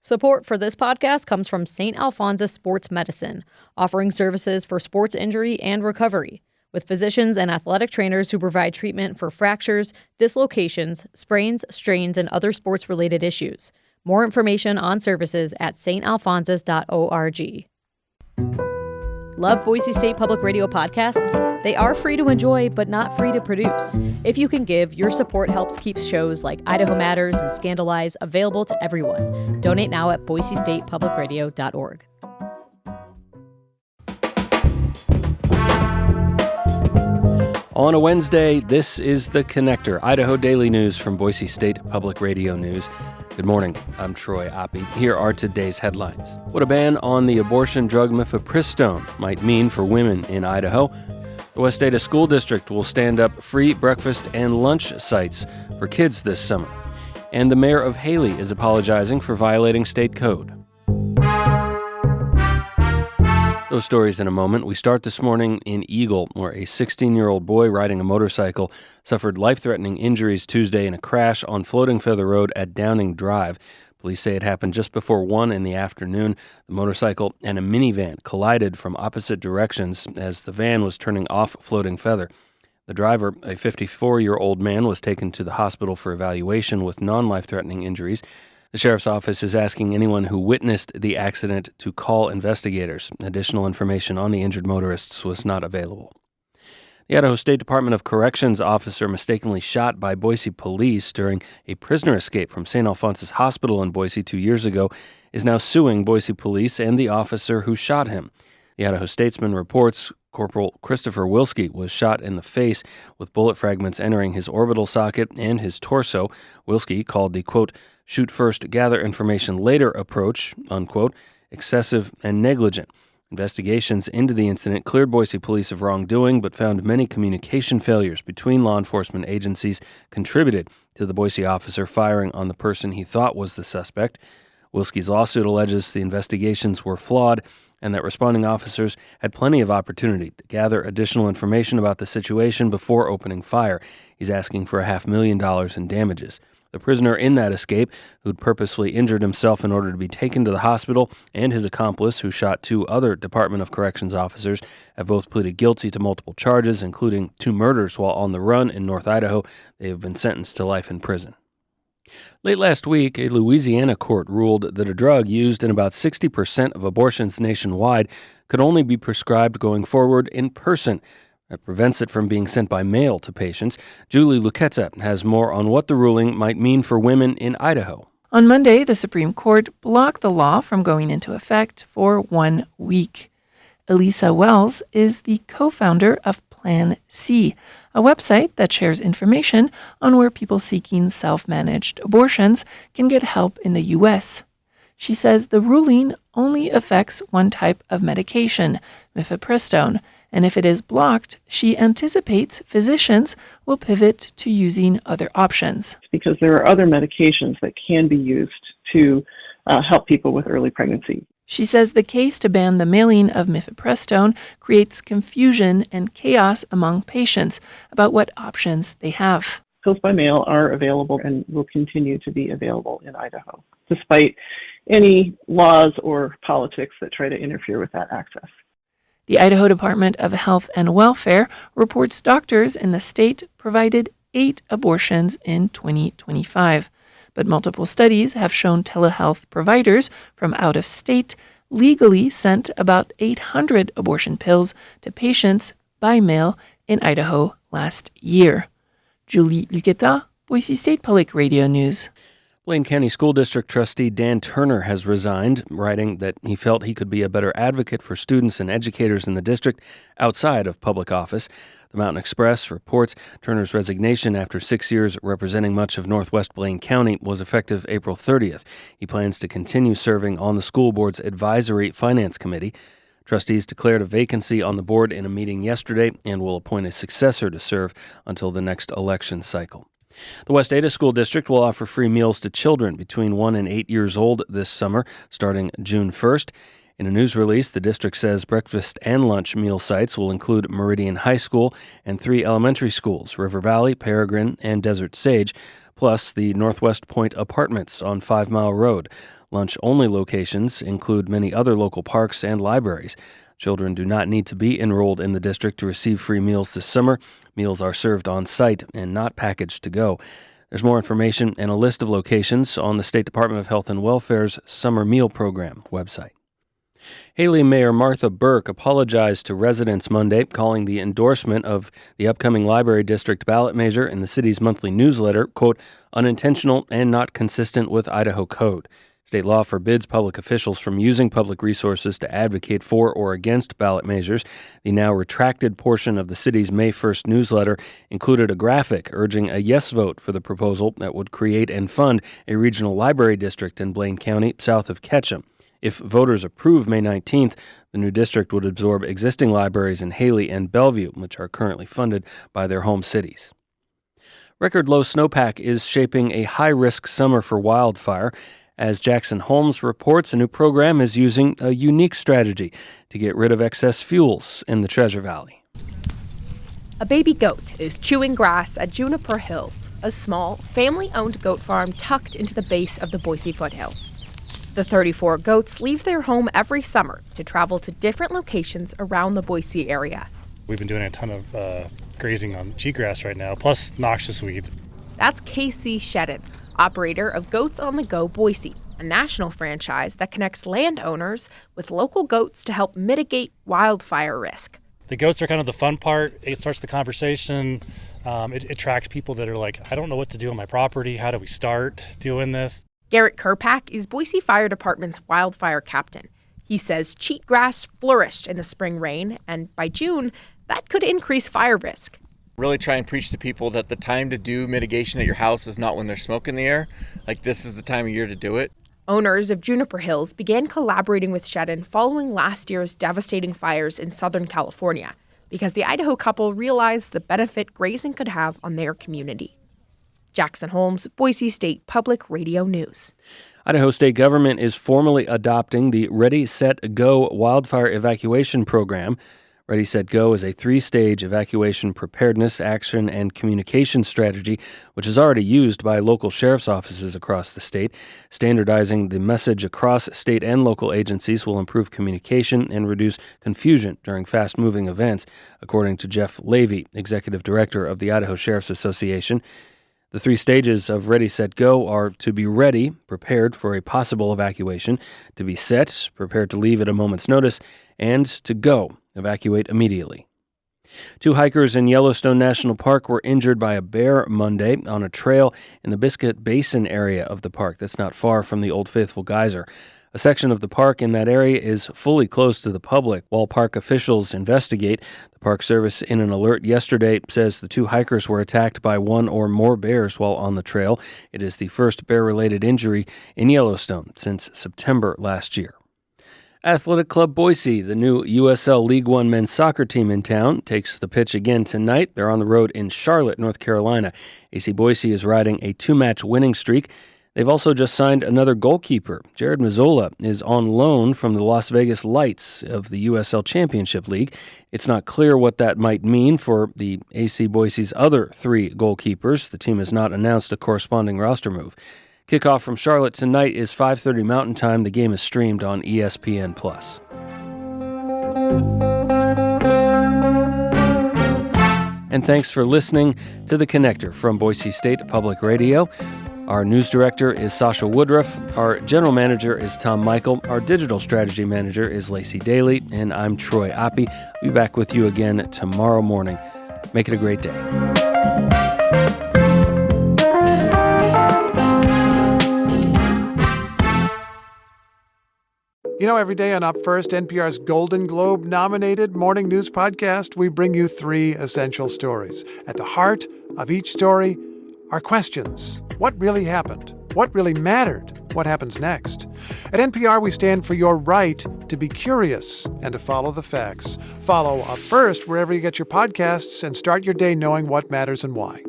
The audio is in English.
Support for this podcast comes from St. Alphonsus Sports Medicine, offering services for sports injury and recovery, with physicians and athletic trainers who provide treatment for fractures, dislocations, sprains, strains, and other sports-related issues. More information on services at stalphonsus.org. Love Boise State Public Radio podcasts? They are free to enjoy, but not free to produce. If you can give, your support helps keep shows like Idaho Matters and Scandalize available to everyone. Donate now at boisestatepublicradio.org. On a Wednesday, this is The Connector, Idaho Daily News from Boise State Public Radio News. Good morning, I'm Troy Oppie. Here are today's headlines. What a ban on the abortion drug mifepristone might mean for women in Idaho. The West Ada School District will stand up free breakfast and lunch sites for kids this summer. And the mayor of Hailey is apologizing for violating state code. Those stories in a moment. We start this morning in Eagle, where a 16-year-old boy riding a motorcycle suffered life-threatening injuries Tuesday in a crash on Floating Feather Road at Downing Drive. Police say it happened just before 1 in the afternoon. The motorcycle and a minivan collided from opposite directions as the van was turning off Floating Feather. The driver, a 54-year-old man, was taken to the hospital for evaluation with non-life-threatening injuries. The sheriff's office is asking anyone who witnessed the accident to call investigators. Additional information on the injured motorists was not available. The Idaho State Department of Corrections officer mistakenly shot by Boise police during a prisoner escape from St. Alphonsus Hospital in Boise 2 years ago is now suing Boise police and the officer who shot him. The Idaho Statesman reports Corporal Christopher Wilski was shot in the face with bullet fragments entering his orbital socket and his torso. Wilski called the, quote, shoot first, gather information later approach, unquote, excessive and negligent. Investigations into the incident cleared Boise police of wrongdoing, but found many communication failures between law enforcement agencies contributed to the Boise officer firing on the person he thought was the suspect. Wilski's lawsuit alleges the investigations were flawed and that responding officers had plenty of opportunity to gather additional information about the situation before opening fire. He's asking for $500,000 in damages. The prisoner in that escape, who'd purposely injured himself in order to be taken to the hospital, and his accomplice, who shot 2 other Department of Corrections officers, have both pleaded guilty to multiple charges, including 2 murders while on the run in North Idaho. They have been sentenced to life in prison. Late last week, a Louisiana court ruled that a drug used in about 60% of abortions nationwide could only be prescribed going forward in person. That prevents it from being sent by mail to patients. Julie Luqueta has more on what the ruling might mean for women in Idaho. On Monday, the Supreme Court blocked the law from going into effect for 1 week. Elisa Wells is the co-founder of Plan C, a website that shares information on where people seeking self-managed abortions can get help in the U.S. She says the ruling only affects one type of medication, mifepristone, and if it is blocked, she anticipates physicians will pivot to using other options. Because there are other medications that can be used to help people with early pregnancy. She says the case to ban the mailing of mifepristone creates confusion and chaos among patients about what options they have. Pills by mail are available and will continue to be available in Idaho, despite any laws or politics that try to interfere with that access. The Idaho Department of Health and Welfare reports doctors in the state provided 8 abortions in 2025. But multiple studies have shown telehealth providers from out of state legally sent about 800 abortion pills to patients by mail in Idaho last year. Julie Luqueta, Boise State Public Radio News. Blaine County School District trustee Dan Turner has resigned, writing that he felt he could be a better advocate for students and educators in the district outside of public office. The Mountain Express reports Turner's resignation after 6 years representing much of northwest Blaine County was effective April 30th. He plans to continue serving on the school board's Advisory Finance Committee. Trustees declared a vacancy on the board in a meeting yesterday and will appoint a successor to serve until the next election cycle. The West Ada School District will offer free meals to children between 1 and 8 years old this summer, starting June 1st. In a news release, the district says breakfast and lunch meal sites will include Meridian High School and 3 elementary schools, River Valley, Peregrine, and Desert Sage, plus the Northwest Point Apartments on 5 Mile Road. Lunch-only locations include many other local parks and libraries. Children do not need to be enrolled in the district to receive free meals this summer. Meals are served on site and not packaged to go. There's more information and a list of locations on the State Department of Health and Welfare's Summer Meal Program website. Hailey Mayor Martha Burke apologized to residents Monday, calling the endorsement of the upcoming library district ballot measure in the city's monthly newsletter, quote, unintentional and not consistent with Idaho code. State law forbids public officials from using public resources to advocate for or against ballot measures. The now retracted portion of the city's May 1st newsletter included a graphic urging a yes vote for the proposal that would create and fund a regional library district in Blaine County, south of Ketchum. If voters approve May 19th, the new district would absorb existing libraries in Hailey and Bellevue, which are currently funded by their home cities. Record low snowpack is shaping a high-risk summer for wildfire. As Jackson Holmes reports, a new program is using a unique strategy to get rid of excess fuels in the Treasure Valley. A baby goat is chewing grass at Juniper Hills, a small, family-owned goat farm tucked into the base of the Boise foothills. The 34 goats leave their home every summer to travel to different locations around the Boise area. We've been doing a ton of grazing on cheatgrass right now, plus noxious weeds. That's Casey Shedden, operator of Goats on the Go Boise, a national franchise that connects landowners with local goats to help mitigate wildfire risk. The goats are kind of the fun part. It starts the conversation. It attracts people that are like, I don't know what to do on my property. How do we start doing this? Garrett Kerpak is Boise Fire Department's wildfire captain. He says cheatgrass flourished in the spring rain, and by June, that could increase fire risk. Really try and preach to people that the time to do mitigation at your house is not when there's smoke in the air. Like, this is the time of year to do it. Owners of Juniper Hills began collaborating with Shedden following last year's devastating fires in Southern California because the Idaho couple realized the benefit grazing could have on their community. Jackson Holmes, Boise State Public Radio News. Idaho state government is formally adopting the Ready, Set, Go wildfire evacuation program. Ready, Set, Go is a 3-stage evacuation preparedness, action, and communication strategy, which is already used by local sheriff's offices across the state. Standardizing the message across state and local agencies will improve communication and reduce confusion during fast-moving events, according to Jeff Levy, executive director of the Idaho Sheriff's Association. The 3 stages of Ready, Set, Go are to be ready, prepared for a possible evacuation, to be set, prepared to leave at a moment's notice, and to go, evacuate immediately. 2 hikers in Yellowstone National Park were injured by a bear Monday on a trail in the Biscuit Basin area of the park that's not far from the Old Faithful Geyser. A section of the park in that area is fully closed to the public while park officials investigate. The Park Service, in an alert yesterday, says the 2 hikers were attacked by 1 or more bears while on the trail. It is the first bear-related injury in Yellowstone since September last year. Athletic Club Boise, the new USL League One men's soccer team in town, takes the pitch again tonight. They're on the road in Charlotte, North Carolina. AC Boise is riding a 2-match winning streak. They've also just signed another goalkeeper. Jared Mazzola is on loan from the Las Vegas Lights of the USL Championship League. It's not clear what that might mean for the AC Boise's other 3 goalkeepers. The team has not announced a corresponding roster move. Kickoff from Charlotte tonight is 5:30 Mountain Time. The game is streamed on ESPN+. And thanks for listening to The Connector from Boise State Public Radio. Our news director is Sasha Woodruff. Our general manager is Tom Michael. Our digital strategy manager is Lacey Daly. And I'm Troy Oppie. I'll be back with you again tomorrow morning. Make it a great day. You know, every day on Up First, NPR's Golden Globe-nominated morning news podcast, we bring you 3 essential stories. At the heart of each story are questions. What really happened? What really mattered? What happens next? At NPR, we stand for your right to be curious and to follow the facts. Follow Up First wherever you get your podcasts and start your day knowing what matters and why.